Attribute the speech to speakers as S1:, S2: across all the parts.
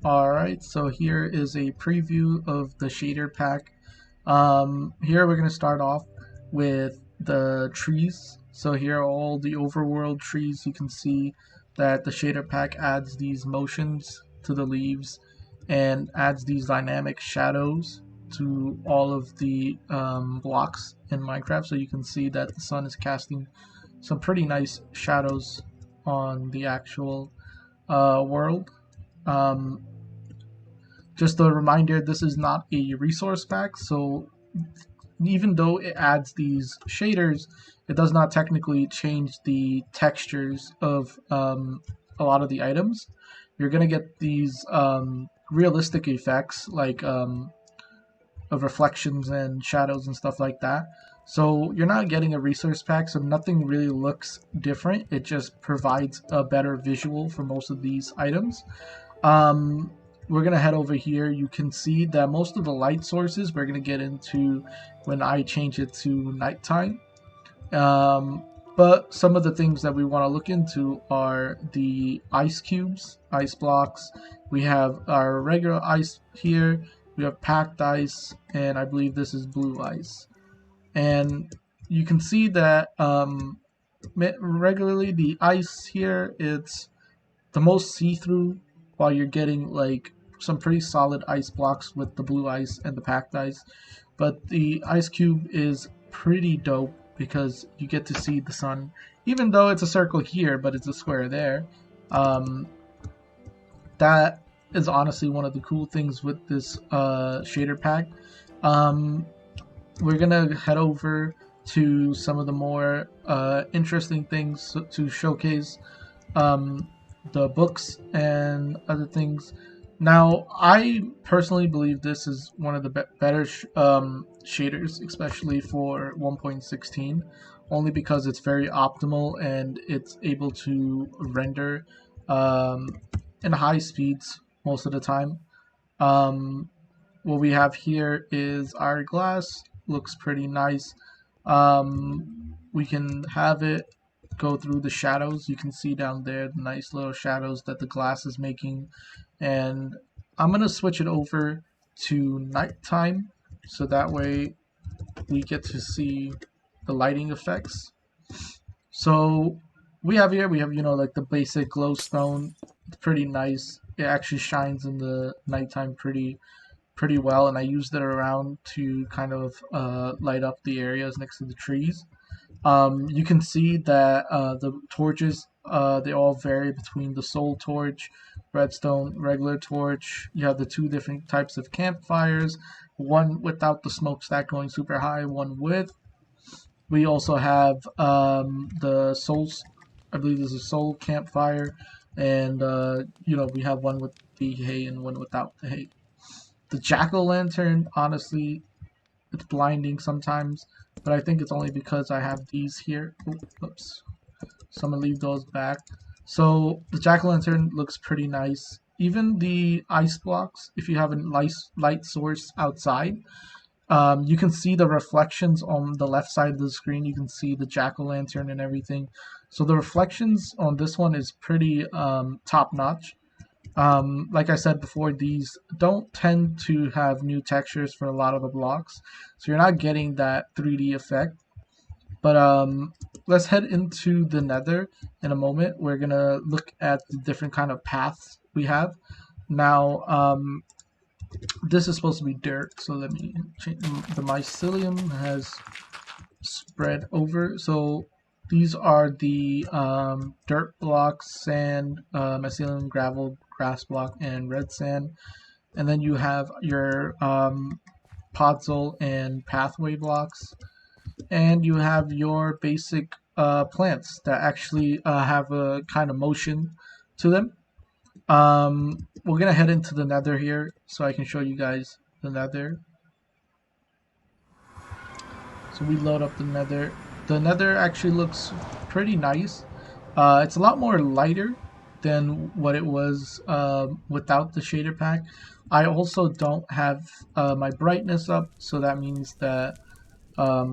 S1: Alright, so here is a preview of the shader pack. Here we're going to start off with the trees. So here are all the overworld trees. You can see that the shader pack adds these motions to the leaves and adds these dynamic shadows to all of the blocks in Minecraft. So you can see that the sun is casting some pretty nice shadows on the actual world. Um, just a reminder, this is not a resource pack, so even though it adds these shaders, it does not technically change the textures of a lot of the items. You're going to get these realistic effects like of reflections and shadows and stuff like that. So you're not getting a resource pack, so nothing really looks different. It just provides a better visual for most of these items. We're gonna head over here. You can see that most of the light sources we're gonna get into when I change it to nighttime. But some of the things that we want to look into are the ice cubes, ice blocks. We have our regular ice here. We have packed ice, and I believe this is blue ice. And you can see that regularly the ice here, it's the most see-through, while you're getting like some pretty solid ice blocks with the blue ice and the packed ice. But the ice cube is pretty dope because you get to see the sun, even though it's a circle here but it's a square there. That is honestly one of the cool things with this shader pack. We're gonna head over to some of the more interesting things to showcase the books and other things. Now, I personally believe this is one of the better shaders, especially for 1.16, only because it's very optimal and it's able to render in high speeds most of the time. What we have here is our glass. Looks pretty nice. We can have it go through the shadows. You can see down there the nice little shadows that the glass is making. And I'm going to switch it over to nighttime so that way we get to see the lighting effects. So we have here, like the basic glowstone. It's pretty nice. It actually shines in the nighttime pretty well, and I used it around to kind of light up the areas next to the trees. You can see that the torches, they all vary between the soul torch, redstone, regular torch. You have the two different types of campfires, one without the smokestack going super high, one with. We also have the souls, I believe this is soul campfire, and we have one with the hay and one without the hay. The jack-o'-lantern, honestly, it's blinding sometimes, but I think it's only because I have these here. Oops. So I'm going to leave those back. So the jack-o'-lantern looks pretty nice. Even the ice blocks, if you have a light source outside, you can see the reflections on the left side of the screen. You can see the jack-o'-lantern and everything. So the reflections on this one is pretty top-notch. Like I said before, these don't tend to have new textures for a lot of the blocks, so you're not getting that 3D effect. But let's head into the nether in a moment. We're gonna look at the different kind of paths we have. Now, this is supposed to be dirt, so let me change. The mycelium has spread over, so these are the dirt blocks, sand, mycelium, gravel, grass block, and red sand. And then you have your podzol and pathway blocks. And you have your basic plants that actually have a kind of motion to them. We're going to head into the nether here so I can show you guys the nether. So we load up the nether. The nether actually looks pretty nice. It's a lot more lighter than what it was without the shader pack. I also don't have my brightness up, so that means that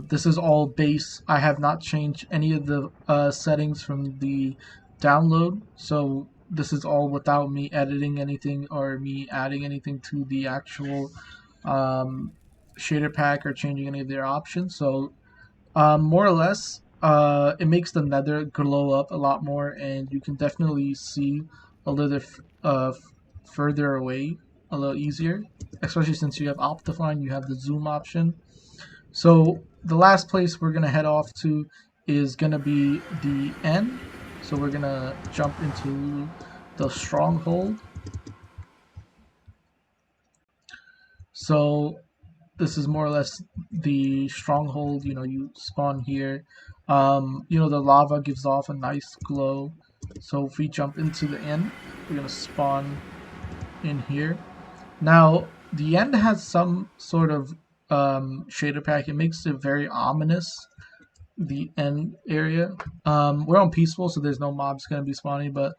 S1: this is all base. I have not changed any of the settings from the download, so this is all without me editing anything or me adding anything to the actual um, shader pack or changing any of their options. So more or less, it makes the nether glow up a lot more, and you can definitely see a little further away, a little easier, especially since you have Optifine, you have the zoom option. So the last place we're gonna head off to is gonna be the end. So we're gonna jump into the stronghold. So this is more or less the stronghold. You know, you spawn here. You know, the lava gives off a nice glow. So if we jump into the end, we're gonna spawn in here. Now the end has some sort of shader pack. It makes it very ominous. The end area. We're on peaceful, so there's no mobs gonna be spawning, but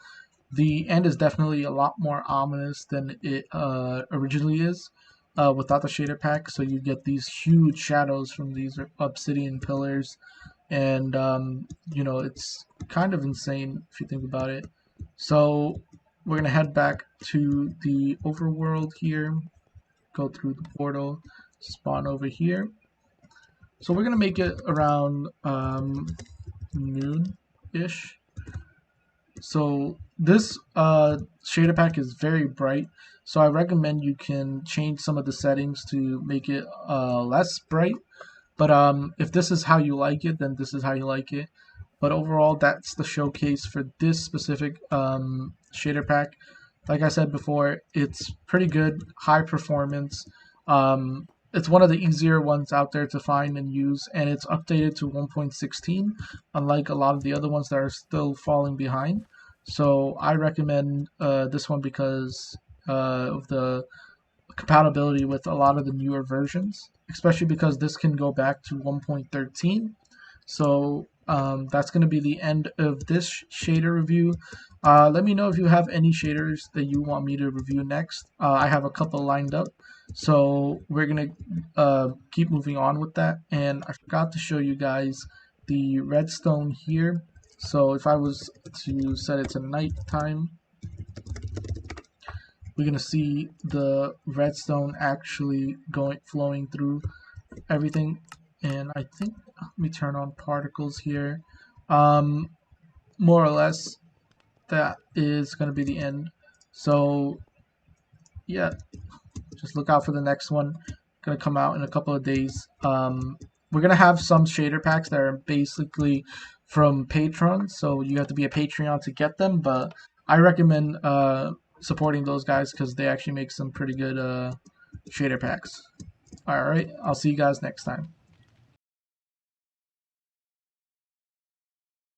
S1: the end is definitely a lot more ominous than it originally is without the shader pack. So you get these huge shadows from these obsidian pillars, and you know, it's kind of insane if you think about it. So we're gonna head back to the overworld here, go through the portal, spawn over here. So we're gonna make it around noon-ish. So this shader pack is very bright, so I recommend you can change some of the settings to make it less bright. But if this is how you like it, then this is how you like it. But overall, that's the showcase for this specific shader pack. Like I said before, it's pretty good, high performance. It's one of the easier ones out there to find and use, and it's updated to 1.16, unlike a lot of the other ones that are still falling behind. So I recommend this one because of the compatibility with a lot of the newer versions, especially because this can go back to 1.13. So that's going to be the end of this shader review. Let me know if you have any shaders that you want me to review next. I have a couple lined up. So we're going to keep moving on with that. And I forgot to show you guys the redstone here. So if I was to set it to nighttime, we're going to see the redstone actually flowing through everything. And I think, let me turn on particles here. More or less, that is going to be the end. So yeah, just look out for the next one. Going to come out in a couple of days. We're going to have some shader packs that are basically from Patreon, so you have to be a Patreon to get them, but I recommend supporting those guys because they actually make some pretty good shader packs. Alright, I'll see you guys next time.